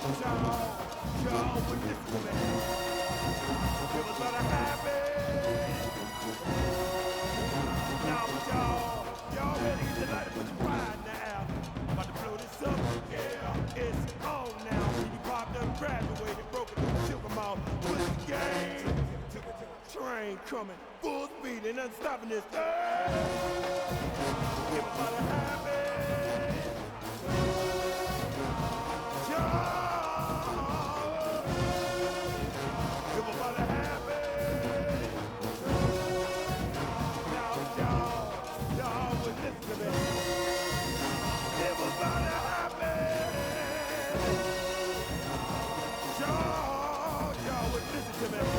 Y'all would listen to me. It was gonna happen. Now, but y'all ready to get the light and put your pride in the air. About to blow this up, yeah, it's on now. When you popped up, graduated, broke it, shook 'em out. What's the game? Train coming, full speed, and nothing stopping this. It was gonna happen. It was gonna happen. Now, y'all would listen to me. It was gonna happen. Y'all would listen to me.